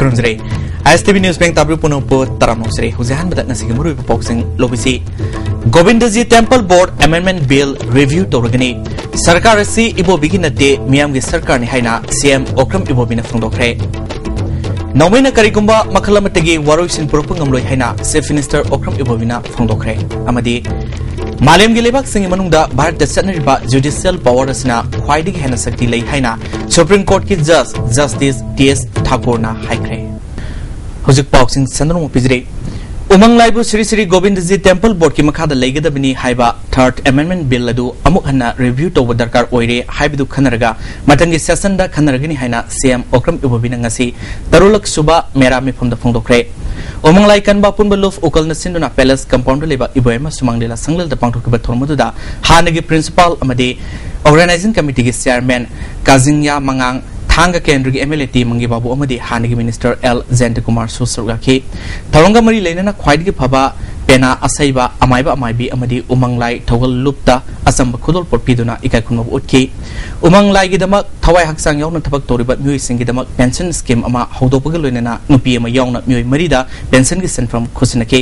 खुरुमजरे ISTV News Bank tabru punopo taramnosre huzahan badak nasi gemuru boxing lobisi Govindaji Temple Board Amendment Bill Review torgani Sarkar si ibo biginate miyam gi sarkar ni haina CM Okram ibo bina phongdokre Nawena karigumba makalamategi waroisin purpungamloi haina Chief Minister Okram ibo bina phongdokre amadi Malam gi lebak singi manungda Bharat da chanriba judicial power asna khwaidigi hena sakti lei haina Supreme Court ki judge Justice TS Thakur na haikre Hujik boxing sandro pijre Umang laibu Sri Sri Govindaji Temple Board ki makhada leigadabini haiba Third Amendment Bill adu amuk hanna review to darkar oire haibidu khanaraga matangi session da khanaragani haina CM Okram ibobina ngasi tarulak suba mera mi phomda phongdokre Umang lai kanba punba luf ukal na sinduna palace compound leba iboema sumangdela sanglal da pangthok ba thormuda hanagi principal amade organizing committee ki chairman Kazinya Mangang Hanga Kendri MLA team mangi babu amadi hanigi minister L Zente Kumar Susurgaki Taronga mari lenana khwaidgi phaba pena asaiba amaiba amaibi amadi umanglai thogal lupta asamba khudol porpiduna ikai khunmo utki umanglai gidamak thawai haksang yawna thabak toriba myoi singidamak pension scheme ama hodopaga loinana nupi ama yawna myoi marida pension gi senfam khusinake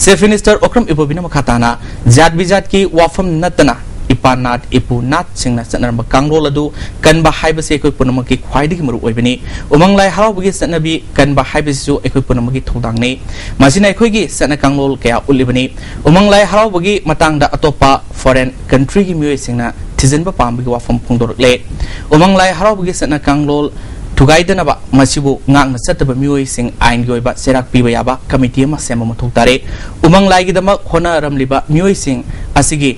Chief Minister Okram ibobina makhatana jat bijat ki wafam natana Ipanat ipunat singna sanarba kangrol adu kanba haibase ekoi punamaki khwaidigi maru oibani umanglai haraugi sanabi kanba haibasu ekoi punamaki thodangni masina ekhoigi sana kangrol kaya ulibani umanglai haraugi matangda atopa foreign country gi myoi singna thijenba pambigi wafam phongdorle umanglai haraugi sana kangrol Tugaidana masibu ngang na sataba myoi sing ain gi oiba serak piba yaba committee ma sema mathok tare umanglai gi dama khona ramliba myoi sing asigi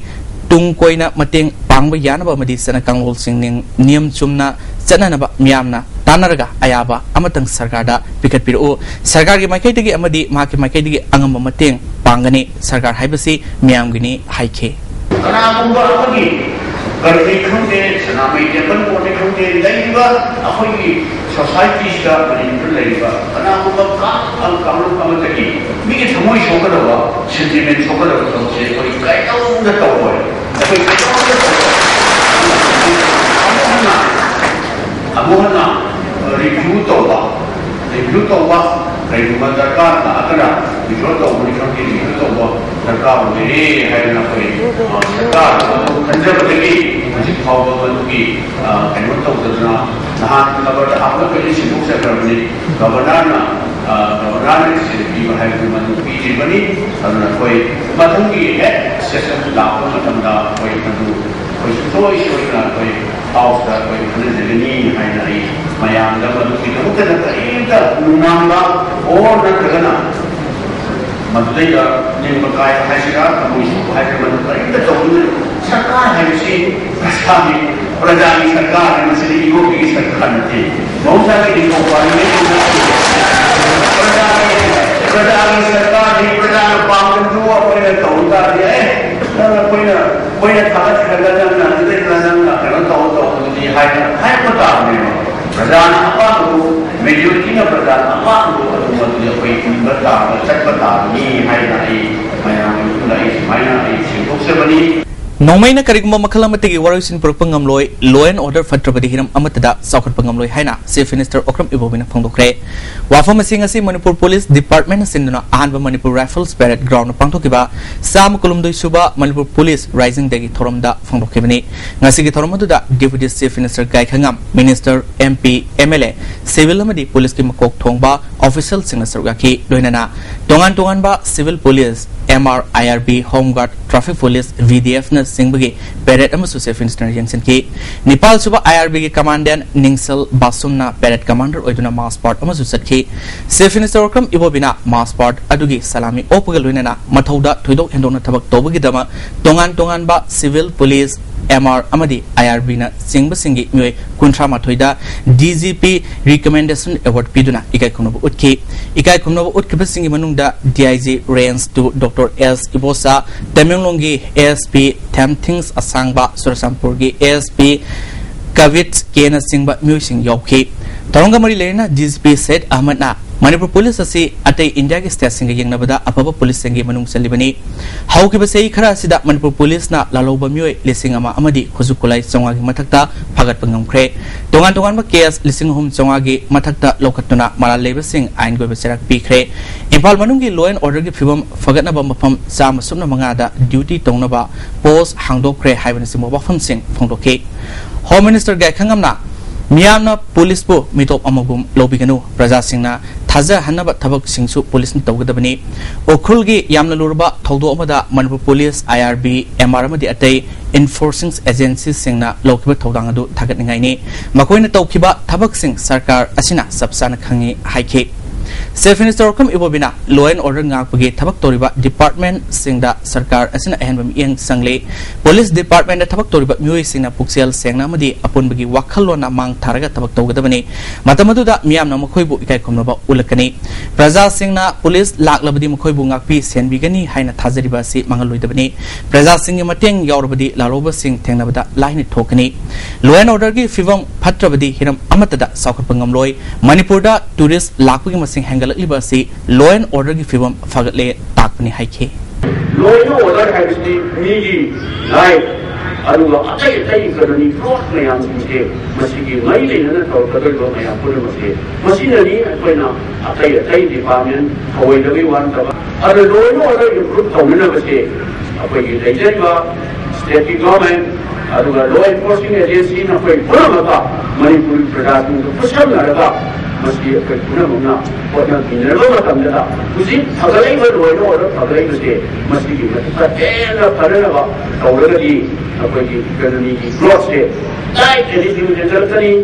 tung koina mateng pangba yanaba madi sana kanglol singning niyam chumna chananaba miyamna tanaraga ayaba amatang sarkarda pikat piru sarkar gi maikai digi amadi maki maikai digi angamba mateng pangani sarkar haibasi miyam gini haike kana mungba amagi garbi khunde sanamai temple board khunde laiba akhoi society sta manipur laiba kana mungba ka al kamlu kamataki mi ge thamoi shokadawa sentiment shokadawa tawse koi kai taunda tawoi Amuhana review toba review darkar na akara review toba review toba darkar mere haina koi sarkar kanjabadagi maji phawba badugi kaino tawdana nahan kabar apna kali sinuk sakarni governor se bi bahai manu piji bani aduna koi mathangi session la matamda koi kadu koi soi na koi house da koi kanjani haina ai mayam da manu ki kamukana kaida numamba or na kagana madai da nimbakai haisira kamuisu hai manu kaida tawdu sarkar haisi asami pradani sarkar masih ibu ki sarkar nanti mau sakit di kompani Pradhan sarkar di pradhan bangun dua poin tawda dia poin thalas kagajan na dei kagajan na kana tawda di hai pata ne pradhan apa tu majority na pradhan apa tu atu dia poin berta sakpata ni hai nai maya singkok sebani Nomaina karigumba makalamategi waroisin purpungamloi law and order fatrabadi hiram amatada saukhat pangamloi haina Chief Minister Okram ibobina phongdokre wafam asingasi Manipur Police Department sinduna ahanba Manipur Rifles Parade Ground pangthokiba sam kulumdoi suba Manipur Police Rising Day thoromda phongdokibani ngasigi thoromaduda Deputy Chief Minister Gai Khangam Minister MP MLA Civil amadi Police ki makok thongba official singna sarugaki loinana tongan ba Civil Police MR IRB Home Guard Traffic Police VDF na singbagi parade amasu Chief Minister Jensen ki Nepal suba IRB ki commandant Ningsal Basumna parade commander oiduna mass part amasu satki Chief Minister Okram ibobina mass part adugi salami opagal loinana mathauda thoidok hendona thabak tobagi dama tongan ba Civil Police MR amadi IRB na singba singi myoi kuntra mathoida DGP recommendation award piduna ikai khumnobu utki singi manungda DIG range to Dr. S Ibosa Tamilongi ASP Tamthings Asangba Surasampurgi ASP Kavit Kena Singba Musing Yoki Taronga Mari Lena DGP said Ahmad na Manipur Police asi atay India ki state singa yang nabada apaba police singi manung salibani hau ki basai khara sida Manipur Police na laloba myoi lising ama amadi khuzukulai chonga gi mathakta phagat pangamkhre tongan ba case lising hum chonga gi mathakta lokatuna mala leba sing ain goi besarak pikre Impal manung gi law and order gi phibam fagatna ba mafam chama sumna manga da duty tongna ba post hangdokre haiban simo ba pham sing phongdoke Home Minister ga khangamna Miyamna police po mitop amagum lobiganu praja singna thaja hanaba thabak singsu police ni tawgadabani okhul gi yamna lurba thawdo amada Manipur Police IRB MR amadi atay enforcing agencies singna lokiba thawdang adu thagat ningai ni makoina tawkiba thabak sing sarkar asina sabsana khangi haike Chief Minister Kam Ibobina law and order ngakpagi thabak toriba department singda sarkar asina ahenbam iyang sangle police department da thabak toriba myoi singna puksel sengna amadi apunbagi wakhalona mang tharaga thabak tawgadabani matamaduda miyamna makhoibu ikai khomnaba ulakani praja singna police laklabadi makhoibu ngakpi senbigani haina thajariba si mangalloidabani praja singi mateng yaurabadi laroba sing thengnabada laini thokani law and order gi fivam phatrabadi hiram amatada saukharpangamloi Manipur da tourist lakpagi masing hangalakliba si law and order gi fivam fagatle takpani haike law and order has the migi life aduga atai garani cross mayam se masigi mai leina to kadal lo mayam pura mase masinani akoina atai department awai dawi wan ta adu law and order gi group thomina base apai leijaiba state government aduga law enforcement agency na koi pura mata Manipuri production ko pusam naraga Mesti akan guna guna orang mineral macam mana? Usi agalai berdoa orang agalai mesti mesti kita tera pada apa? Orang lagi apa ini kerana ini cross dia. Like anything general tadi.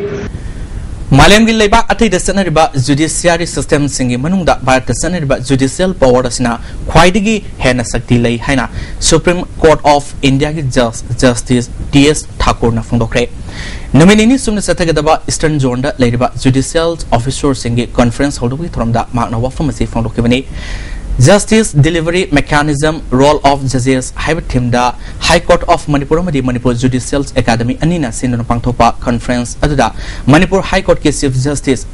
Malayam gi leba athai da sanariba judiciary system singi manungda Bharat da sanariba judicial power asina khwaidigi hena sakti lei haina Supreme Court of India gi Justice TS Thakur na phongdokre Nominini sumna sathagadaba Eastern Zone da leiriba judicial officer singi conference holdogi thoromda magna wafam asi phongdokibani Justice Delivery Mechanism Role of Judges Hybrid Timda High Court of Manipur Madi Manipur Judicial Academy Anina Sindona Pangthopa Conference Aduda Manipur High Court ke Chief Justice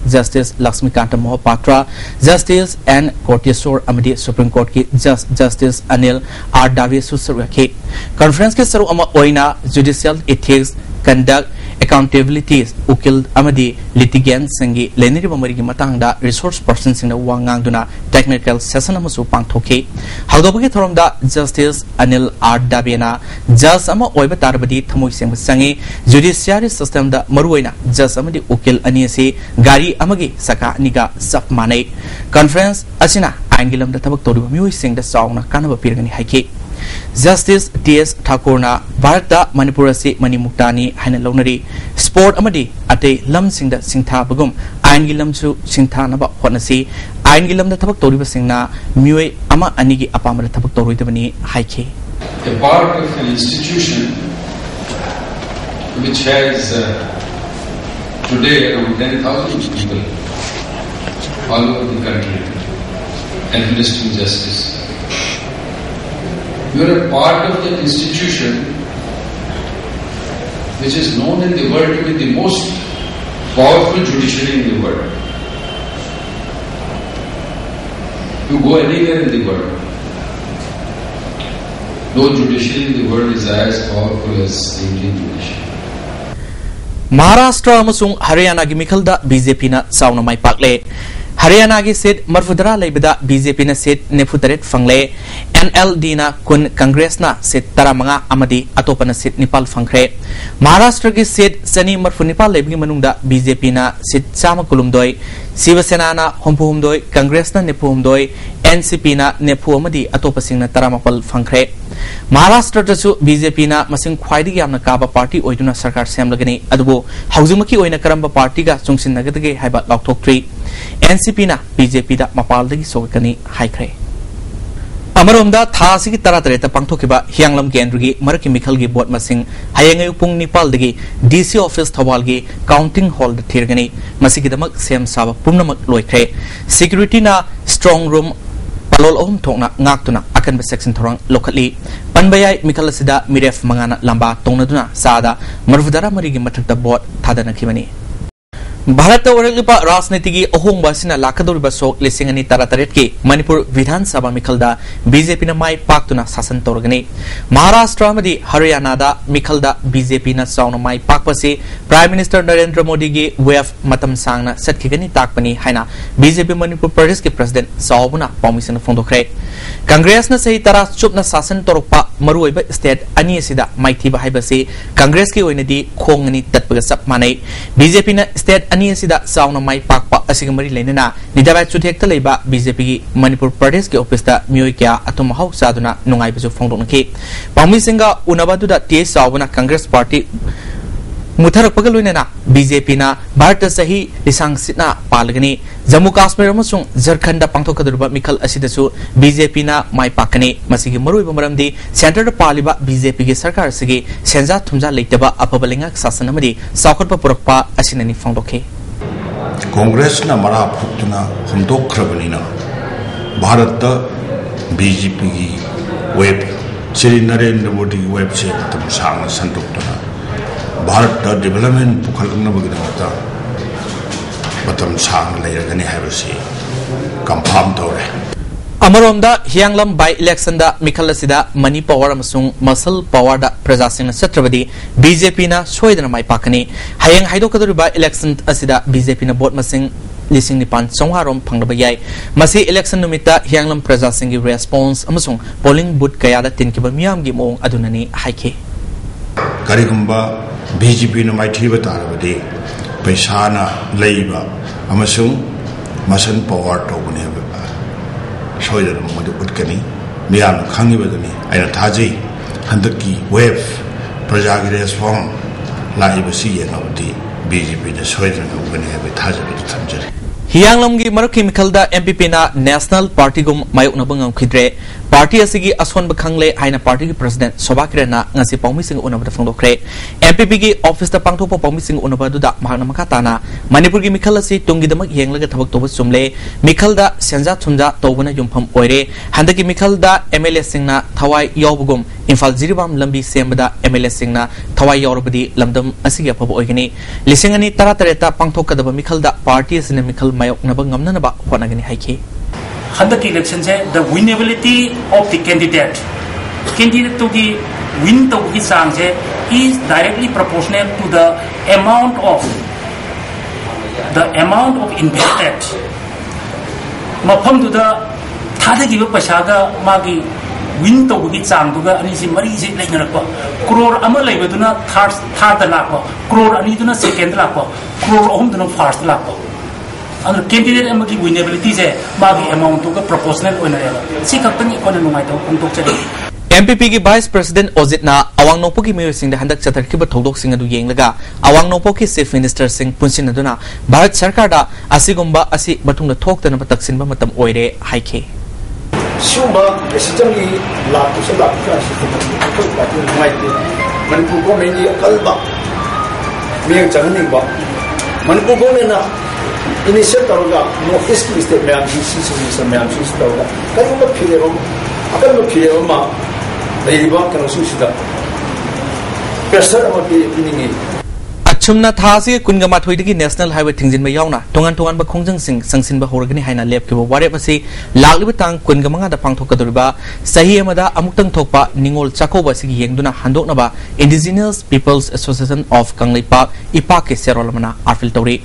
Laxmikanta Mohapatra Justice N Kotyeswar Amadi Supreme Court ke Justice Anil R Davi Susarwaki Conference ke saru ama oina Judicial Ethics Conduct Accountability ukil amadi litigants singi leniri bamarigi matangda resource person singna wangang duna technical session amasu pangthoke hawdobagi thoromda Justice Anil R Dabena judge ama oiba tarbadi thamoi seng sangi judiciary system da maruina judge amadi ukil ani se gari amagi saka niga sap manai conference asina angilam da tabak toriba mioi sing da sauna kanaba pirgani haike Justice TS Thakurna Bharata Manipurasi Manimuktani Haina Lonari Sport Amadi Ate Lam Singda Singtha Bagum Ain Gilam Su Singtha Naba Honasi Ain Gilam the Tabak Toriba Singna Mue Ama Anigi Apama the Tabak Toritabani Haike. A part of an institution which has today around 10,000 people all over the country administering justice. You are a part of that institution which is known in the world to be the most powerful judiciary in the world. You go anywhere in the world, no judiciary in the world is as powerful as the Indian judiciary. Maharashtra amasung Haryana gi mikhalda BJP na sauna mai pakle Haryana gi seat marfudara leibada BJP na seat nefutaret fangle NLD na kun Congress na seat taramanga amadi atopana seat nipal fangkre Maharashtra gi seat sani marfu nipal leibgi manungda BJP na seat sama kulumdoi Shiva Sena na hompuhumdoi Congress na nepuhumdoi NCP na nepu amadi atopasing na taramapal fangkre Maharashtra dasu BJP na masing khwaidigi yamna kaba party oiduna sarkar semlagani adubo hauzumaki oina karamba party ga chungsin nagadage haiba laukthoktree NCP na BJP da mapaldagi sogakani haikre Amaromda thasigi taratareta pangthokiba hianglam kendrugi maraki mikhalgi bot masing hayangai pung nipal dagi DC office thawalgi counting hall da thirgani masigidamak sem saba pumnamak loikre security na strong room palol thongna ngaktuna akan be section thorang lokali panbayai mikhalasida miref mangana lamba tongnaduna sada marvudara marigi mathakta bot thadana khimani Bharat ओरलिपा राजनीति की अहोंबा सिना लाखदोरिबा सोक लिसिंगनी तारातरेट की मणिपुर विधानसभा मिखलदा BJP न माई पाक्तुना शासन तौरगनी महाराष्ट्र मदी हरियाणा दा मिखलदा BJP न साउन माई पाकपसे prime minister Narendra Modi की वेफ मतम सांगना सटखिगनी ताकपनी हाइना बीजेपी मणिपुर प्रदेश के प्रेसिडेंट साउबुना पाउमिसन फोंदोखरे कांग्रेस न सही तरा चुपना शासन तौरपा मरुओइबा स्टेट अनि असिदा माइथीबा हाइबसे कांग्रेस की ओइनदी खोंगनी तत्पगा सब मानै बीजेपी न स्टेट अनि असिदा साउना माई पाकपा असिगा मरी लेनना निदाबाय चुथेक्ता लेबा बीजेपी की मणिपुर प्रदेश के ऑफिस दा मियोय क्या अतुम हाउ सादुना नुंगाइबजु फोंदोनखे पाउमी सिंगा उनाबादुदा टी साउबना कांग्रेस पार्टी मुथरपगल लोइनना बीजेपी ना भारत सही लिसांग सिना पालगनी जम्मू काश्मीर अमसुंग झारखंड पांथोकदुरबा मिखल असिदसु बीजेपी ना माई पाकने मसिगी मरुइबा मरमदी सेंटर दा पालिबा बीजेपी की सरकार सिगी सेंजा थुमजा लेतबा अपबलिंगा शासन अमदी साखरपा पुरकपा असिननी फोंदोखे कांग्रेस ना मरा फुक्तुना हमदोखरबनिना भारत बीजेपी की वेब श्री नरेंद्र मोदी वेब से तम सांग संतुक्तना भारत डेवलपमेंट पुखलनबगिदमता मतम सांग लेरगनी हाइबसी कंफर्म तौरे अमरोमदा हियांगलम बाय इलेक्शन दा मिखल असिदा मनी पावर अमसुंग मसल पावर दा प्रजासिंग सत्रबदी बीजेपी ना सोयदना माय पाकनी हयंग हाइदोकदुरबा इलेक्शन असिदा बीजेपी ना वोट मसिंग लिसिंग निपान चौहारोम फंगदबा याय मसी इलेक्शन नुमिता हियांगलम प्रजासिंग की रेस्पॉन्स अमसुंग पोलिंग बूथ कयादा तिनकिबा मियाम की मोंग अदुननी हाइखे करिगुंबा बीजेपी न माइथीबा तारबदी पैसाना लेइबा अमसुंग मसन पावर तोबने सोयदना मदु उठकनी मियाम खंगिबदनी आइना थाजै हंदकी वेव प्रजा की रेस्पॉन्स लाइबसी येंगबदी बीजेपी ने सोयदना उगने हबे थाजबदु थमजरे हियांगलम की मरकी मिखलदा एमपीपी ना नेशनल पार्टी गुम मायोकनबंगम खिद्रे पार्टी असिगी असोनब खंगले हाइना पार्टी की प्रेसिडेंट शोभाकिरण ngasi पाउमी सिंग उनबदा फोंदोखरे एमपीपी की ऑफिस दा पांगथोप पाउमी सिंग उनबदुदा महाना मखाताना मणिपुर की मिखल असि तुंगीदमक येंगलगा थबक तोब सुमले मिखलदा सेंजा थुमजा तोबना युमफम ओइरे हंदकी मिखलदा एमएलए सिंगना थवाई यौबगुम इम्फाल जिरिबाम लंबी सेमबदा एमएलए सिंगना थवाई यौरबदी लमदम असिगी अफब ओइगनी लिसिंगनी तरातरेता पांगथोकदबा मिखलदा पार्टी असिना मिखल मायोकनबा ngamnanaba honagani haiki Handak election se the winnability of the candidate to the win to his sang is directly proportional to the amount of invested mafam to the thada give pasaga magi win to his sang to the ani si mari si lainarpa crore ama laibaduna third lakpa crore ani duna second lakpa crore ahum duna first lakpa अंदर candidate अमगी winnability से मागी amount तो का proportional होना रहेगा सी company को नुमाई तो पंतोक चले एमपीपी की वाइस प्रेसिडेंट ओजितना अवांग नोपो की मेयर सिंह हंदक चतरखिब थौदोक सिंह अदु येंगलगा अवांग नोपो की चीफ मिनिस्टर सिंह पुनसिन अदुना भारत सरकार दा असिगुंबा असि बतुंग थोक्तन तक्सिनबा मतम ओइरे हाइखे सुबा सिस्टम की लाभ से लाभ का सिस्टम को पार्टी नुमाई मणिपुर को मेनी कलबा मेयर चगनी बा मणिपुर को ना इनिशियल तौरगा नॉर्थ ईस्ट की स्टेट में आमची सी में आमची तौरगा कहीं मत फिरे हम अगर मत फिरे हम मां लेबा कनो सुसिदा प्रेशर अमकी इनिंगी अच्छुमना थासी कुनगमा थोइदगी नेशनल हाईवे थिंजिन में यावना तोंगान तोंगान बा खोंजंग सिंह संगसिन बा होरगनी हाइना लेप के वारेप असी लागलिबा तांग कुनगमंगा दा पांगथोकदुरबा सही अमदा अमुक्तंग थोकपा निंगोल चाकोबा सिगी येंगदुना हंदोकनबा indigenous peoples association of Kangleipak इपाक के सेरोलमना आफिल तौरी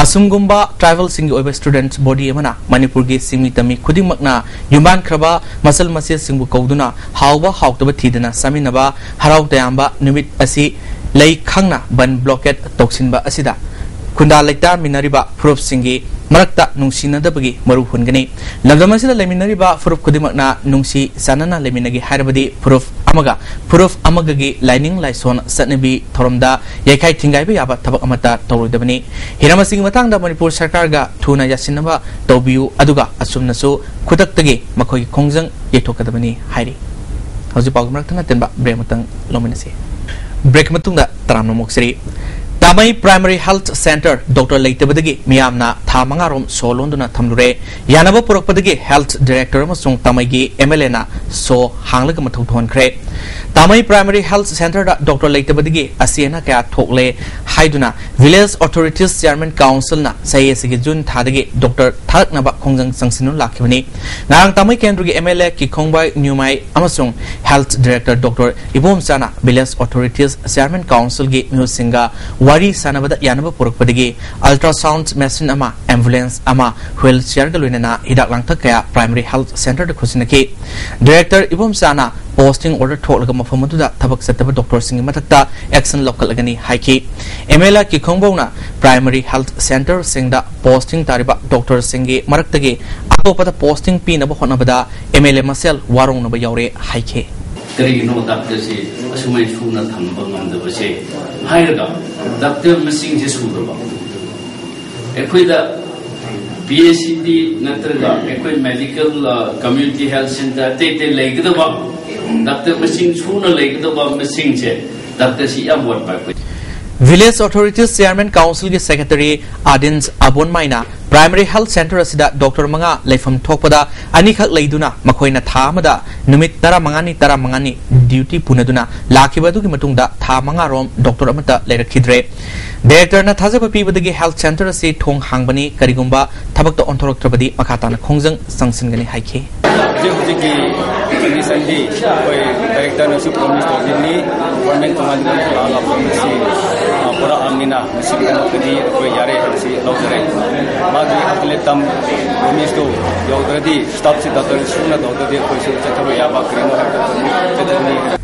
असुमगुंबा ट्राइबल सिंग ओइबा स्टूडेंट्स बॉडी अमना मणिपुर की सिंगमी तमी खुदिमकना युमान खरबा मसल मसे सिंगबु कौदुना हावबा हाउतबा थीदना समिनबा हराउ तयाम्बा निमित असी लई खंगना बन ब्लॉकेट तोक्सिनबा असिदा खुंदा लेता मिनरिबा प्रूफ सिंगी मरक्ता नुंसिनदबगी मरु हुनगनी लमदमसिदा लेमिनरिबा प्रूफ खुदिमकना नुंसी सानना लेमिनगी हारबदी प्रूफ अमगगी लाइनिंग लाइसोन सनबी थोरमदा यखाई थिंगाइबा याबा थबक अमता तौरुदबनी हिरामसिंग मतंगदा मणिपुर सरकारगा थुना यासिनबा तौबियु अदुगा असुमनसु खुदक्तगी मखोई खोंजंग येथोकदबनी हाइरी हौजि पाउग मरक्तना तेनबा ब्रेमतंग लोमिनसी ब्रेक मतुंगदा तरामनो मोक्सरी तामई प्राइमरी हेल्थ सेंटर डॉक्टर लेतबदगी मियामना था मंगारोम सोलोंदुना थमलुरे यानबा पुरकपदगी हेल्थ डायरेक्टर अमसुंग तामईगी एमएलए ना सो हांगलग मथौ थोनख्रे Tamai Primary Health Center da Dr. Leitabadigi Asiana Kaya Tokle Haiduna Village Authorities Chairman Council na Saye Sige Jun Thadagi Dr. Tharak Naba Kongjang Sangsinu Lakibani Narang Tamai Kendrugi MLA Ki Kongbai Nyumai Amasung Health Director Dr. Ibom Sana Village Authorities Chairman Council Gi Musinga Wari Sanabada Yanaba Purukpadigi Ultrasound Machine Ama Ambulance Ama Wheelchair Galunana Hidak Langta Kaya Primary Health Center de Kusinaki Director Ibom Sana Posting order talk like a Mafamuda Tabak Setaba Doctor Singh Matakta Action Local Agani Haiki Emela Kikongona Primary Health Center Singda Posting Tariba Dr. Singhi Maraktage Apopata Posting Pin of Honabada Emele Masel Warong Nabayore Haiki. There is no doctor say, Asumai Funa Tambang on the Vase. Hiraga, Doctor Missing Jesudaba. Equida PACD Natraga, Equi Medical Community Health Center, take the leg the bug. Doctor Missing sooner like the missing chair. Doctor Siam what by Village Authorities Chairman Council Secretary Adins Abon Maina Primary Health Center Asida Dr. Manga Lefam Topada Anikak Laiduna Makoina Tamada Numit Tara Mangani Duty Punaduna Lakibadu Matunda Tamanga Rom Dr. Amata Lera Kidre Director Nathaza Pibadagi Health Center say Tong Hangbani Karigumba Tabak Ontorok Trabadi Makatana Kongzang Sangsingani Haiki. Recently, director nasu promise to government command ala promise pura amina masi kana kadi ko yare si lawre magi atletam promise to yaudradi stop si datar suna dawda de ko si chataro yaba krino chatani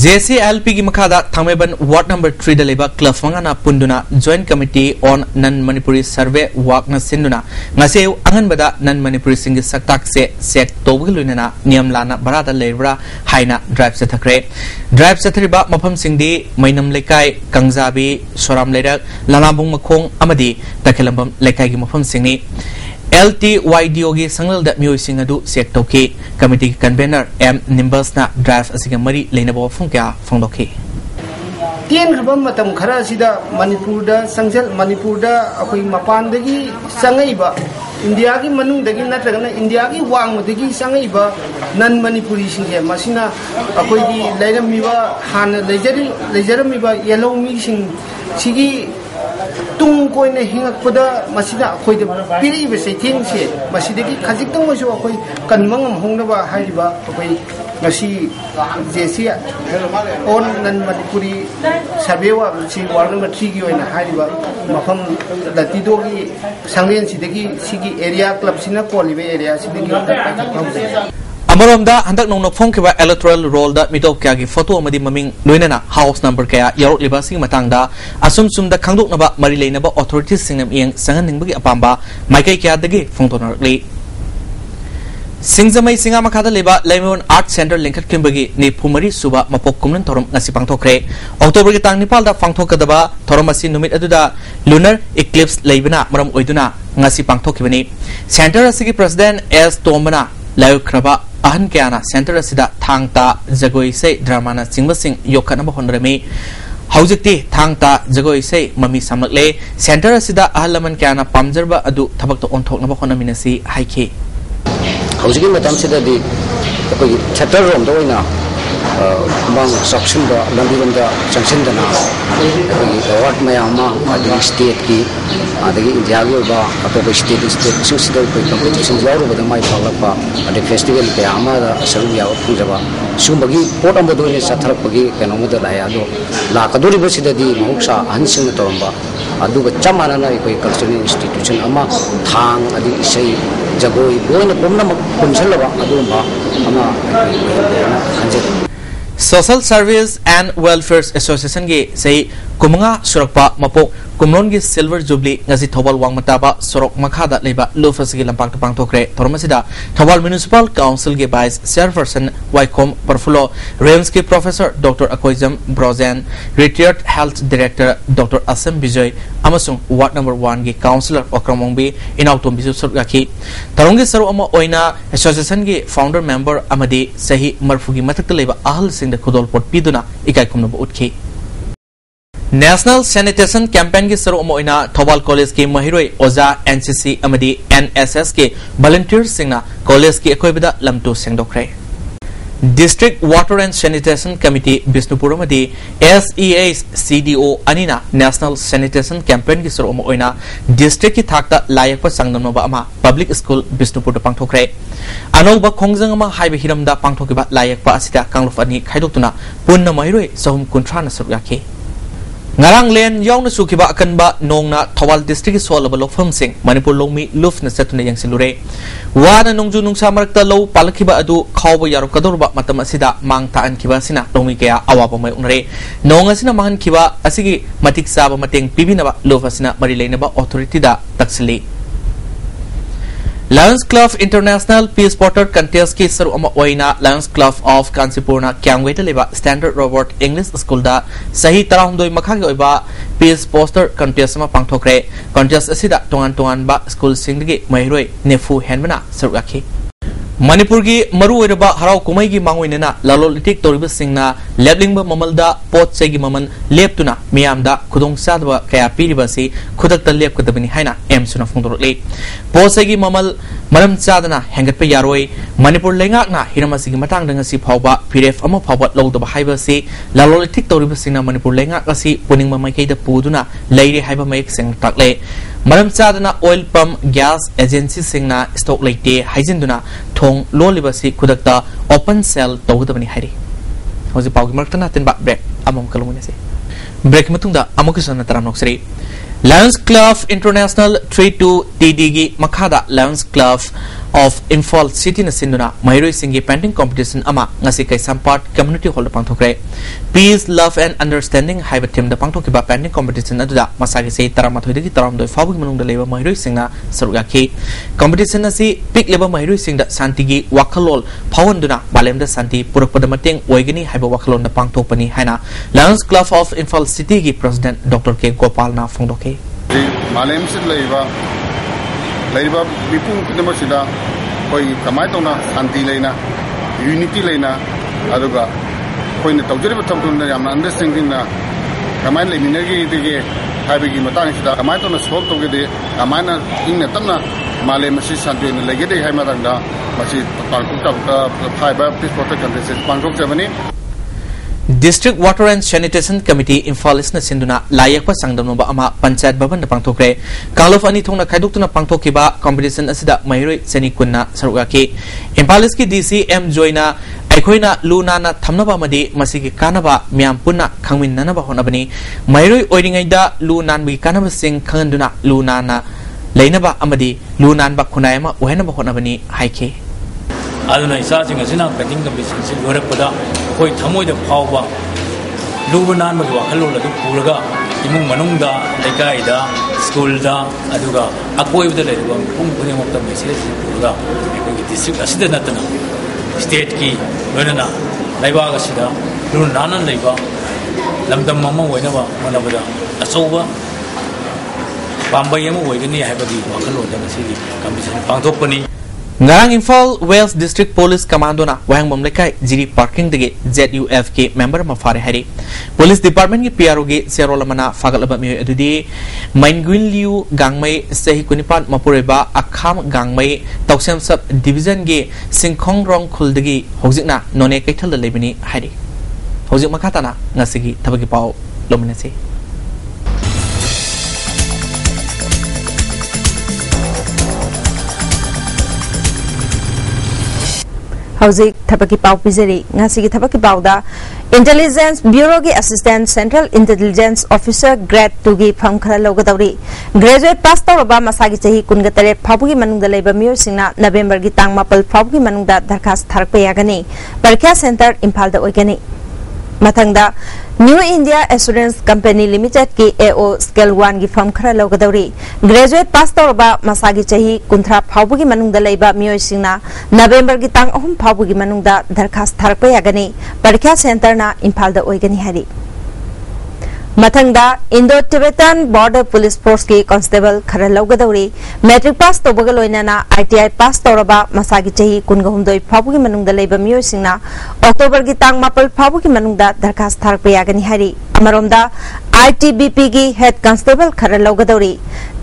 JCLP की मखादा थामेबन ward number 3 दलेबा क्लफंगाना पुंदुना joint committee on non Manipuri survey वाकना सिंदुना ngase anganbada nan manipuri singi saktak se sek tobgulunena niam lana barada lebra haina drive sathakre drive sathriba mafam singdi mainam lekai kangjabi soram lerak lalabung makhong amadi takelambam lekai gi mafam singni LTYDO gi sangal da miyoi sing adu sek toki committee convener M Nimbus na drive asiga mari leinabo phungkya phongdoki Tien khabam matam khara sida Manipur da sangjal Manipur da akoi mapan dagi sangai ba India gi manung dagi natragana India gi wang dagi sangai ba nan Manipuri singhe masina akoi gi leiram miba han leijaram miba yellow mi sing sigi tung koi ne hingak pada masida akoi da piri be se thing se masida gi khajik tong so akoi kanmangam hongna ba haiba akoi ngasi jesi on nan Manipuri sabewa si ward number 3 gi oina haiba mafam datido gi sanglen sidagi sigi area club sina kolibe area sidagi Amaronda handak nong nokfong kiba electoral roll da mitop kya gi photo amadi maming loinana house number kaya yarok liba sing matangda asum sumda khangdok naba mari leinaba authorities singam eng sangan ningbagi apamba maikai kya dagi phongtonarli Singzamai Singa Makada Leba Lemon Art Center Linkat Kimbagi ni Pumari Suba Mapok Kumlan Torom Nasi Pangtokre October Gitang Nipal da Pangtokadaba Toromasi Numit Aduda Lunar Eclipse Lebana Maram Oiduna Nasi Pangtokibani Center Asigi President S Tomana Layo Kraba Ahan Kiana Center Asida Tangta Zagoi Se Dramana Singbasing Yokanaba Honremi Haujikti Tangta Zagoi Se Mami Samakle Center Asida Ahalaman Kiana Pamjarba Adu Tabak to Ontok Naba Honaminasi Haiki Howsiki matam sida di koi chatter rom do ina bang section da lambi rom da junction da na koi ward mayama adi state ki adagi india gi ba ato state su sida koi competition jaru ba mai phalak ba adi festival ke ama da saru ya phujaba sumbagi pot am do ni satharak bagi kanomu da la ya do la kaduri ba sida di mohuksa hansing toromba adu ga chamana na koi cultural institution ama thang adi isai jagoi boina bomna punsalaba aduma ama Social Service and Welfare Association ge sei kumanga surakpa mapok kumron gi Silver Jubilee ngasi Thobal Wangmataba sorok makhada leba lofas gi lampak tapang tokre tormasida Thobal Municipal Council ge Vice Chairperson Waikom Perfulo Realms ke Professor Dr. Akoizam Brozen Retired Health Director Dr. Asam Bijoy amasung Ward number 1 ge Councillor Okramongbi inautom bisu surgaki tarongi saru ama oina association ge founder member amadi sahi marfugi matak leba ahal sing da khudol pot piduna ikai kumna utki National Sanitation Campaign की सरो Moina Thoubal college के महिरोई ओजा NCC अमदी NSS के volunteers सिंगना college के अकोइबदा लमटू सिंगदोखरे District Water and Sanitation Committee Bisnupur amadi SEA's CDO anina National Sanitation Campaign ki suroma oina district ki thakta layak pa sangnamaba ama public school Bisnupur da pangthokre anoba khongjang ama haibe hiramda pangthokiba layak pa asida kanglof ani khaidoktuna punna mairoi sahum kunthra na suryakhe ngarang len yauna sukiba akanba nongna Thawal district solaba lofam sing Manipur longmi luf na setuna yangsilure wana nongju nungsa marakta low palakhiba adu khawba yarokadorba matam asida mangta ankiba sina longmi kaya awaba mai unre nonga sina mahan khiba asigi matik saba mateng pibinaba luf asina mari leinaba authority da taksili Lions Club International Peace Porter Contest ki saru ama oina Lions Club of Kansipurna Kyangweta leba Standard Robert English School da sahi tarahumdoi makhagi oiba Peace Poster Contest ma pangthokre contest asida tongan ba school singdagi mairoi nefu henbana saru akhi Manipur gi maru oiraba harau kumai gi mangoinena lalolitik toriba singna leblingba mamalda pot segi maman leptuna miyamda khudong sadba kaya piriba si khudakta lepkadabani haina emsuna phongdorle pot segi mamal maram chadana hengatpa yaroi Manipur lengakna hiramasi gi matangda ngasi phawba PRF ama phawba lowdaba haiba si lalolitik toriba singna Manipur lengak asi puningma maikaida puduna leire haiba mayek sing takle maram chadana oil pump gas agency singna stock leite haijinduna thong lolibasi khudakta open cell tawdabani hairi hoji pawgi martana tinba break amam kalumune se break matungda amokisana taram noksri Lions Club International 32 TD Makada Lions Club of Imphal City na sinduna Mairoi Singi painting competition ama ngasi kay Sampart community hall da pangthokre Peace Love and Understanding haiba team da pangthokiba painting competition aduda masagi sei taramathoi taramdoi fabugi manungda leba Mairoi Singna sarugaki competition asi pick leba Mairoi Singda santigi wakhalol phawanduna balemda santi purakpada mateng oigani haiba wakhalon da pangthokpani haina Lions Club of Imphal City gi president Dr. K Gopal na phongdoke Malem sit leiba bipung kudama sida koi kamai tona santi leina unity leina aduga koi na tawjere batam tuna yamna understanding na kamai le minagi dige haibegi matang sida kamai tona solve toge de kamai na ingna tamna malem si santi ne lege de haima dangda masi pangkok ta phaiba peace protect contest pangkok jamani District Water and Sanitation Committee Imphal na sinduna layakpa sangdamnoba ama panchayat bhavan na pangthokre kalof ani thongna khaidoktuna pangthokiba competition asida mairoi chani kunna sarugaki Imphal ki DC M Joina aikhoina luna na thamnaba amadi masigi kanaba myam punna khangminnanaba honabani mairoi oiringaida lunan bi kanaba sing khanganduna luna na leinaba amadi lunan ba khunayama ohenaba honabani haike aduna isa singa sina painting competition si lorakpada koi thamoi da phawba lubanan ma wakhalo la du puraga imung manungda lekai da school da aduga akoi da le ba pung pune mokta message puraga ko district asida natana state ki loina laiba ga sida lu nanan laiba lamdam mama woina ba manabada asoba pambai yama woigani haibadi wakhalo da si competition pangthokpani Ngarang Imphal West District Police Commando na wahang mamlekai jiri parking dige ZUF ke member ma fare hari Police Department ki PRO ge serola mana fagalaba mi adudi Maingwin Liu gangmai sehi kunipan mapureba akham gangmai Tauksem sub division ge Singkhong Rong khul dige hojikna none kaithal lebini hari hojik makatana ngasigi thabagi pau lominase Hauzik Thapaki Pau Pizeri, Nasiki Thapaki Pauda, Intelligence Bureau ki Assistant Central Intelligence Officer Grade 2 ki Phamkhara Logadawri, Graduate Pass Tawraba Masagi Chahi Kungatare Phabugi Manungda Leba Miyo Singna November ki Tang Mapal Phabugi Manungda Darkhas Tharakpa Yagani, Parikya Center Imphal da Oigani. Mathangda New India Assurance Company Limited ki AO Scale 1 ki firm khara logadawri graduate pass tawraba masagi chahi kunthra phawbugi manungda leiba miyoi singna November ki tang ahum phawbugi manungda darkhas tharakpa yagani parikya center na Imphal da oigani hari Mathangda Indo-Tibetan Border Police Force ki Constable khara logadawri metric pass tawbaga loinana ITI pass tawraba masagi chahi kungahumdoi phawbugi manungda leiba miyoi singna October ki tang mapal phawbugi manungda darkhas tharakpa yagani hari amaromda ITBP ki head constable khara logadawri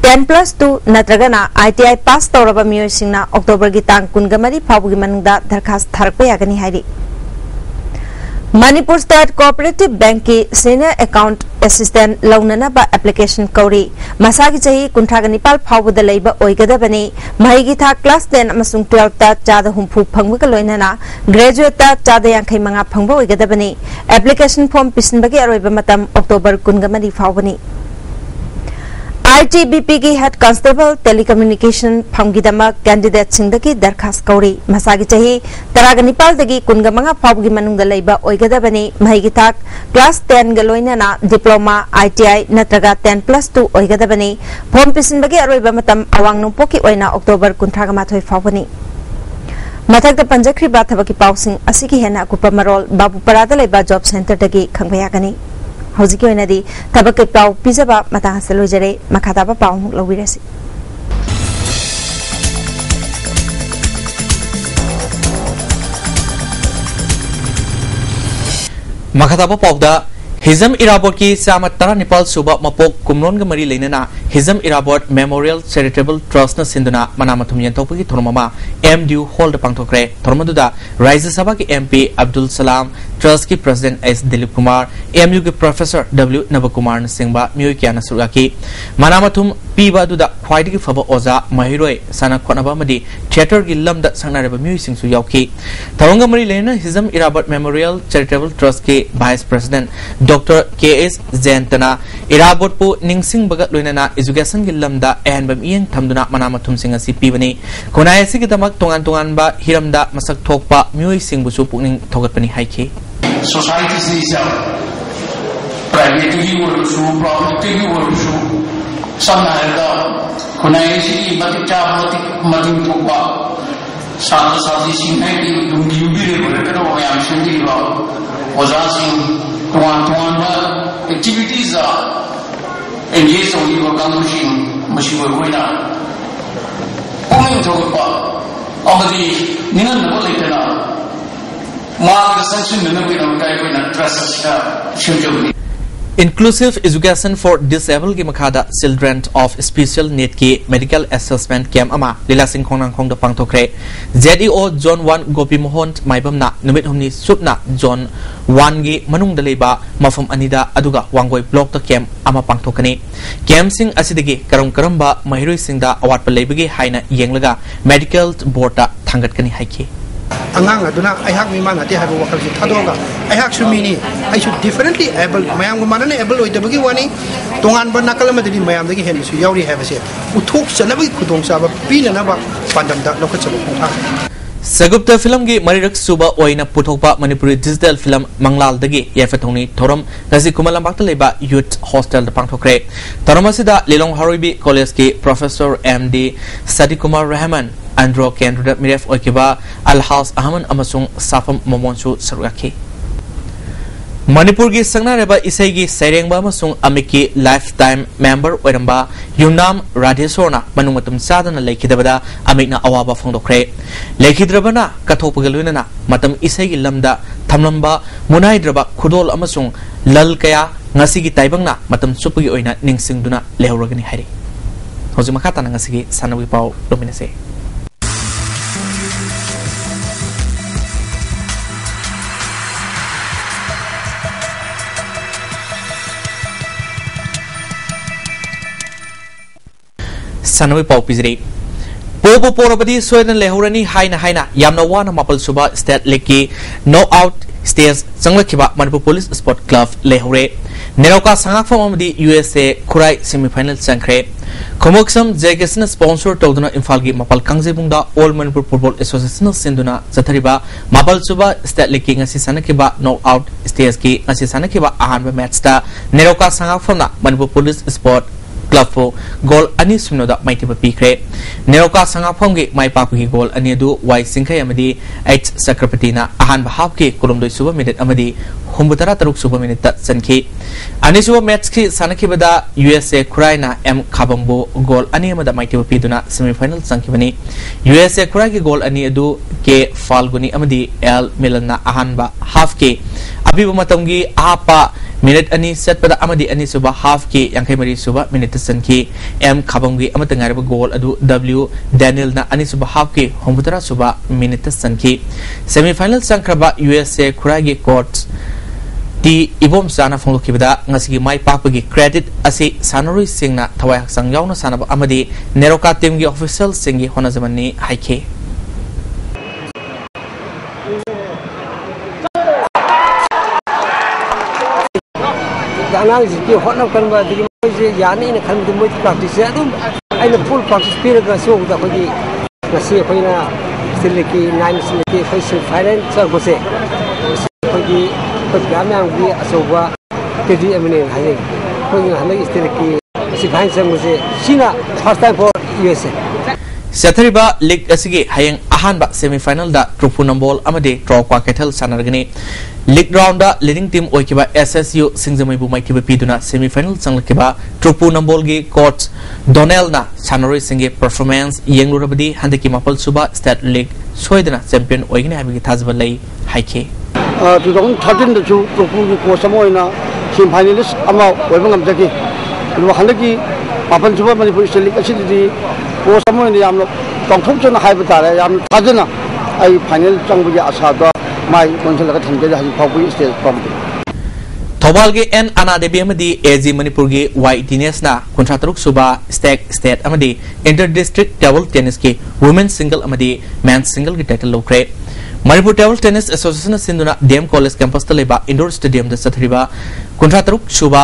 10+2 natragana ITI pass tawraba miyoi singna October ki tang kungamari phawbugi manungda darkhas tharakpa yagani hari Manipur State Cooperative Bank की Senior Account Assistant लौननबा application कौरी मसागी चाही कुंथ्रागा निपाल फाउबदा लैबा ओइगदबनी महिगी था class 10 अमसुंग 12 ता चादा हुंफु फंगबगा लोइनना graduate ता चादा यांखै मंगा फंगबा ओइगदबनी application form पिसनबगी अरोइबा मतम अक्टोबर 19 फाउबनी ITBP की हेड कांस्टेबल टेलीकम्युनिकेशन फंगीदमा कैंडिडेट सिंदगी दरखास्त कौरी मसागी चाही तरागा निपाल दगी कुनगा मंगा फाउबगी मनुंगदा लैबा ओइगदबनी महिगी थाक क्लास 10 गा लोइनना डिप्लोमा ITI नत्रगा 10+2 ओइगदबनी फॉर्म पिसनबगी अरोइबा मतम अवांग नोंपोकी ओइना अक्टोबर 19 फाउबनी मथक पंजख्री थबकी पाउसिंग असिगी हेना कुपा मरोल बाबूपरादा लैबा जॉब सेंटर दगी खंगबयागनी हौजिकी ओइनादी थबक पाउ पिजबा मता हसलोजरे मखादाबा पाउ लौबिरसी मखादाबा पाउदा हिजम इराबोट की सामा तरा निपाल सुबा मपोक कुमरोन मरी लेना Hijam Irabot memorial charitable trust सिंधुना मनामथुम यंथोपगी थोरमा MDU हॉल पांथोखरे थोरमदुदा राज्य सभा के MP अब्दुल सलाम ट्रस्ट की president S Dilip Kumar MU के प्रोफेसर W नवकुमार सिंहबा मियोय क्याना सुराकी मनामथुम पीबा दुदा ख्वाइदगी फबा ओजा महिरोय साना खोनबा मदी थिएटर की लमदा संगनारेबा मियोय सिंहसु यावकी थरंगा मरी लेना Hijam Irabot memorial charitable trust के वाइस प्रेसिडेंट डॉक्टर KS जयंतना इराबोट पु निंगसिंग बगत लोइना एजुकेशन की लमदा एहनबम इयंग थमदुना मनामथुम सिंह असि पीबनी कोनाय असि गिदमक तोंगान तोंगानबा हिरमदा मसक थोकपा मियोय सिंहबुसु पुनिंग थोगतपनी हाइखि सोसाइटी से प्राइवेट की ओरसु प्रॉफिट की ओरसु समनायदा कोनाय असि मतिचा मतिंग थोकपा साथ साथी सिंह है कि दुंगी बिरे बरकरो याम सिंगी वा ओजा सिंह तोंगान एक्टिविटीज engage tꯧꯔꯤꯕ ꯀꯥꯡꯕꯨꯁꯤꯡ ꯃꯁꯤ ꯑꯩꯈꯣꯏꯅ ꯄꯨꯛꯅꯤꯡ ꯊꯧꯒꯠꯄ ꯑꯃꯗꯤ ꯅꯤꯡꯍꯟꯅꯕ ꯂꯩꯇꯅ ꯃꯥꯒ ꯆꯪꯁꯤꯟꯅꯅꯕꯒꯤꯗꯃꯛꯇ ꯑꯩꯈꯣꯏꯅ ꯇ꯭ꯔꯁ ꯑꯁꯤꯗ ꯁꯦꯝꯖꯕꯅꯤ Inclusive Education for Disabled की मखादा Children of Special Need की Medical Assessment Camp अमा लीला सिंह खोंगनांग खोंग द पांगथोखरे ZEO Zone 1 गोपी मोहन माइबमना नुमित हमनी सुपना Zone 1 की मनुंग दलेबा मफम अनिदा अदुगा वांगोई ब्लॉक द कैंप अमा पांगथोकने कैंप सिंह असिदगी करम करमबा महिरोई सिंह दा अवार्ड पलेबगी हाइना येंगलगा मेडिकल बोर्ड दा थांगतकनी हाइकी angang aduna aihak mi mana te habu wakal ji thadonga aihak sumini ai should differently able mayam manane able oidabagi wani tongan ban nakal madri mayam dagi hen su yauri have se uthok chanabi khudong saba pina na ba pandam da lokha chalo khotha Sagupta film की मरिरक सुबा ओइना पुथोपा Manipuri digital film मंगलाल दगी याफथोनी थोरम गसी कुमलंबाक लेबा यूथ हॉस्टल द पांगथोखरे थोरमसिदा लिलोंग हरोइबी कॉलेज के professor MD Sadi Kumar Rahman Andro Kendra Miref Okiba Alhaus Ahman Amasung Safam Momonsu Saraki Manipur की संगनारेबा इसाई की सेरेंगबा मसुंग अमिकी लाइफटाइम मेंबर ओरंबा युनाम राधेश्वरना मनुमतम सादना लेखिदबदा अमिकना अवाबा फोंदोखरे लेखिद्रबना कथोपगलुनना मतम इसाई की लमदा थमलंबा मुनाइद्रबा खुदोल अमसुंग लल कया ngasi की ताइबंगना मतम सुपगी ओइना निंगसिंगदुना लेहरगनि हारि हजि मखाताना ngasi की सानबि पाउ लोमिनसे Sanoi Pau Pizri Popo Porabadi Sweden Lehorani Haina Yamna Wana Mapal Suba State Leki No Out Stairs Sanglakiba Manipur Police Sport Club Lehore Neroka Sangak from the USA Kurai semi-final Sankre Komoksam Zegasna sponsor Toduna Infalgi Mapal Kangzebunda All Manipur Football Association Sinduna Zatariba Mapal Suba State Leki Sanakiba No Out Stairs Ki Sanakiba Ahanba Matchta Neroka Sangak from the Manipur Police Sport Club for goal ani sumnoda maiti pikre neroka sangapom gi mai papu gi goal ani du y singkhai amadi H sakrapati na ahan bahab ki kolomdoi suba minute amadi humbutara taruk suba minute ta sankhi ani suba match ki sanaki bada USA Kuraina M khabambo goal ani amada maiti piduna semi final sankhi bani USA Kurai ki goal ani du ke falguni amadi L milan na ahan ba half ke abiba matamgi apa minute ani set pada amadi ani suba half ki yangkai mari suba minute san ki M khabamgi amata ngaraba goal adu W Daniel na ani suba half ki homutara suba minute san ki semi final sangkraba USA kuragi court ti ibom sana phonglo kibada ngasi mai pakpagi credit asi sanori singna thawai haksang yauna sanaba amadi neroka team gi official singi honazamani haike anang ji hotna kan ba digi je yani ne kan du moi practice adum aina full practice period ga so da khodi ngasi khoina siliki 9 siliki khoi final sir bose khodi gamyang gi asoba tedi amne haye khoi hanai siliki si final sir bose sina first time for USA Sathariba League asigi hayang ahanba semi final da Trupu Nambol amade draw kwa Kethel sanargani League round da leading team oikiba SSU Singzamai bu maitiba piduna semi final sanglakiba Trupu Nambol gi coach Donel na sanori singe performance yenglurabadi handiki mapal suba state league soidana champion oigini habigi thazba lai haike 2013 da chu Trupu gi coach amoina semi finalist ama oibang amjaki lu handiki mapal suba Manipuri state league asidi coach amoina yamlo tongthokjana haiba tare yam thajana ai final changbugi asada mai konsel ka thamje haji phawbi stage pamti Thobal ge N Anadebi amadi AG Manipur ge Y Dines na kontrataruk suba state amadi inter district table tennis ke women single amadi men's single ge title lokre Manipur Table Tennis Association sinduna DM College campus ta leba indoor stadium da sathriba kontrataruk suba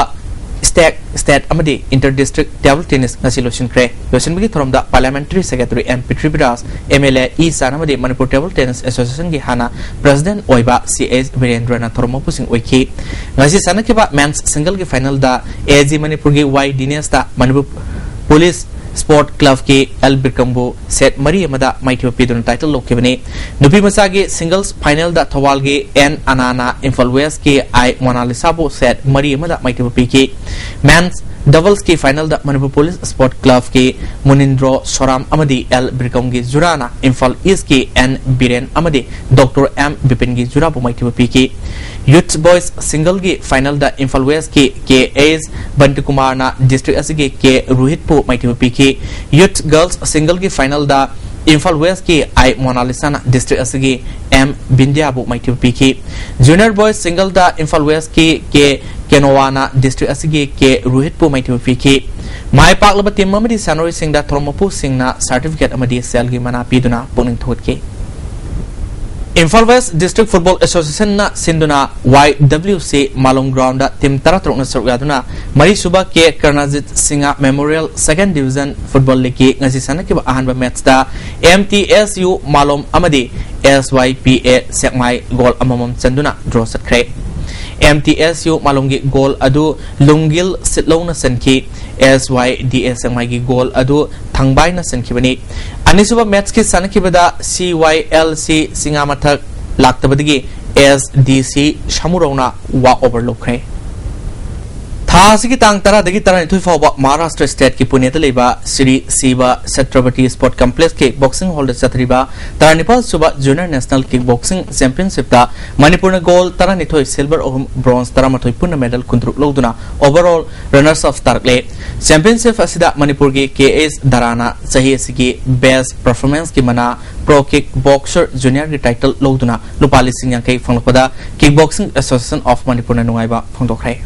state amadi inter district table tennis ngasi lotion kre lotion bigi thoromda parliamentary secretary MP Tribiras MLA E sanamadi Manipur Table Tennis Association gi hana president oiba CS Virendra na thoromo pusing oiki ngasi sanakiba men's single gi final da AG Manipur gi Y Dines da Manipur Police Sport Club ke L Birkambo set Mari amada Mighty Pidun title lokebani Nupi Masagi singles final da Thawal ge N Anana Imphal West ke I Monalisabo set Mari amada Mighty PK men's doubles ke final da Manipur Police Sport Club ke Munindro Soram amadi L Birkam ge Jurana Imphal East ke N Biren amadi Dr M Bipin ge Jurabu Mighty PK Youth Boys single ge final da Imphal West ke A's Bantukumar na district asige ke Ruhitpo Mighty PK Youth Girls single ge final da Imphal West ke I Monalisana district asige M Bindiabu Mighty PK Junior Boys single da Imphal West ke Kenowana district asige ke Ruhitpo Mighty PK Mai Paklaba team amadi Sanori Singh da Thoromopu Singh na certificate amadi sel gi mana piduna puning thotke Imphal West District Football Association na sinduna YWC Malong Ground da team taratrok na saruyaduna Mari Suba ke Karnazit Singha Memorial Second Division Football League ngasi sana ke ahanba match da MTSU Malom amadi SYPA Sekmai goal amamam chanduna draw satkre MTSU Malongi goal adu Lungil Sitlong na sanki SYDA Sekmai gi goal adu Thangbai na sanki bani Anisuba match ke sanakibada CYLC Singamathak laktabadigi SDC Shamurona wa overlook hai Thasigi tang tara dagi tara nithui fawba Maharashtra State ki Pune ta leba Sri Siva Chhatrapati Sport Complex ke boxing hall da chatriba tara Nepal suba Junior National Kickboxing Championship ta Manipur na gold tara nithoi silver bronze tara mathoi punna medal kuntruk logduna overall runners of tarkle championship asida Manipur ge KS Darana sahi asigi best performance ki mana pro kickboxer junior ki title logduna lupali singh yankai phanglapada Kickboxing Association of Manipur na nungaiba phangdokrai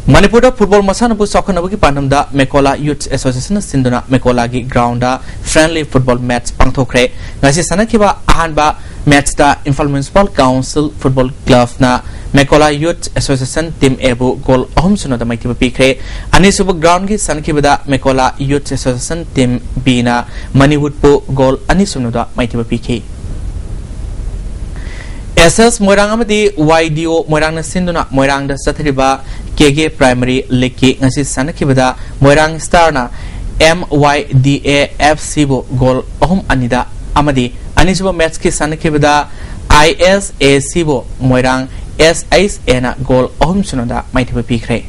Manipur da football masanapu sokhanabugi panamda Mekola Youth Association sinduna Mekola gi ground da friendly football match pangthokre ngasi sanakiba ahanba match da Imphal Municipal Council Football Club na Mekola Youth Association team ebu goal ahum suno da maitiba pikre ani suba ground gi sanakiba da Mekola Youth Association team B na Maniwood po goal ani suno da maitiba pikre SS Moirang amadi YDO Moirang na sinduna Moirang da sathriba KG Primary League ngasi sanakibada Moirang Star na MYDA FC bo goal ahum anida amadi anisuba match ki sanakibada ISAC bo Moirang SISA na goal ahum sunoda maitiba pikre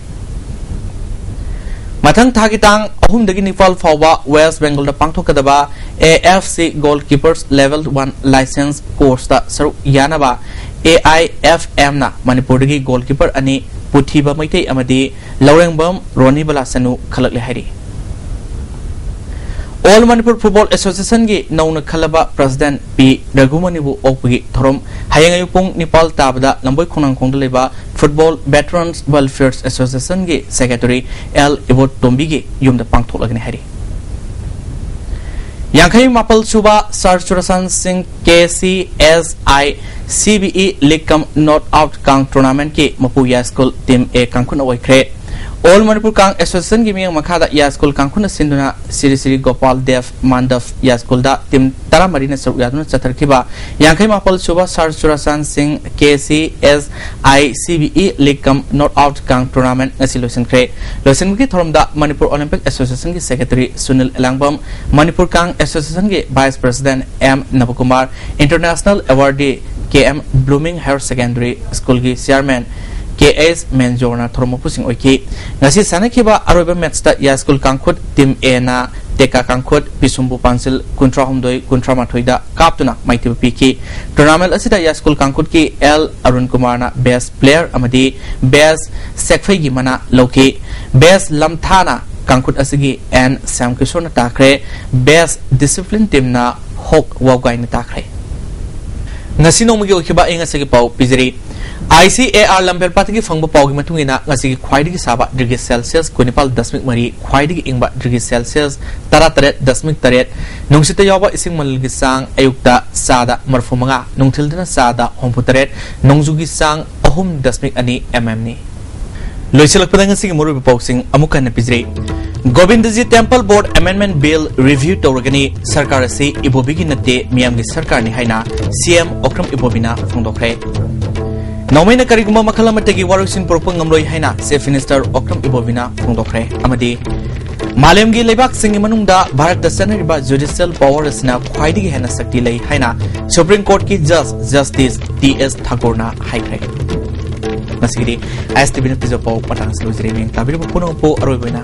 Mathang thagitang ahum dagi nifal fawba West Bengal da pangthokadaba AFC Goalkeepers Level 1 License Course da saru yanaba AIFM na Manipur gi goalkeeper ani Puthiba Maitei amadi Laurengbam Roni Balasanu khalak le hari All Manipur Football Association gi nauna khalaba President P Ragumani bu okgi thorom hayang ayupung Nepal tabda lamboi khonang khongda leba Football Veterans Welfare Association gi Secretary L Ibot Tombi gi yumda pangthok lagni hari Yankai Mapal Suba Sar Churasan Singh KCSI CBE League Cup Not Out Kang Tournament ki Mapu Ya School Team A Kangkun away kre All Manipur Kang Association gi miyang makhada Ya School Kangkun sinduna Siri Gopal Dev Mandav Ya School da Team Tara Marina Saruyadun Chatar kiba Yankai Mapal Suba Sar Churasan Singh KCSI CBE League Cup Not Out Kang Tournament ngasi losen kre losen ki thorom da Manipur Olympic Association gi Secretary Sunil Elangbam Manipur Kang Association gi Vice President M Nabakumar International Awardee KM Blooming Higher Secondary School gi Chairman KS Menjorna Thormopusing Oiki ngasi sanakiba aroba match ta Ya School Kangkhut Team A na Teka Kangkhut Pisumbu Pansil Kuntra Humdoi Kuntra Mathoida Kaptuna Maitiba Piki Tournament asida Ya School Kangkhut ki L Arun Kumar na Best Player amadi Best Sekphai gi mana Loki Best Lamthana Kangkhut asigi N Sam Kishore na takre Best Discipline Team na Hok Wawgai na takre ngasi nongmagi okiba inga sagi pau pizeri ICAR Lamper Patiki Fangba Pogi Matungina, Nasi Quaidi Saba, Degree Celsius, Kunipal Dasmik Marie, Quaidi Ingba, Degree Celsius, Tarataret, Dasmik Taret, Nungsita Yawa Ising Malgisang, Ayukta, Sada, Marfumanga, Nungtildana Sada, Homputaret, Nongzugi Sang, Ahum Dasmik Ani, MMNI. Loisilak Padangasing Muru Posing, Amukan Pizri. Govindaji Temple Board Amendment Bill Review Torgani, Sarkarasi, Ibobigi Nate, Miamgi Sarkarni Haina, CM Okram Ibobina, Fundokre. Naumena kariguma makalamatagi warusin propang ngamroi haina Chief Minister Okram Ibobina Fundokre Amadi Malemgi Lebak Singi Manungda Bharat Sanariba Judicial Power Sna Khwaidigi Hena Sakti Lei Haina Supreme Court ki Justice T.S. Thagorna Haikre Nasiri ISTV Pizo Pau Patang Saluzri Ming Tabiru Puno Po Arobina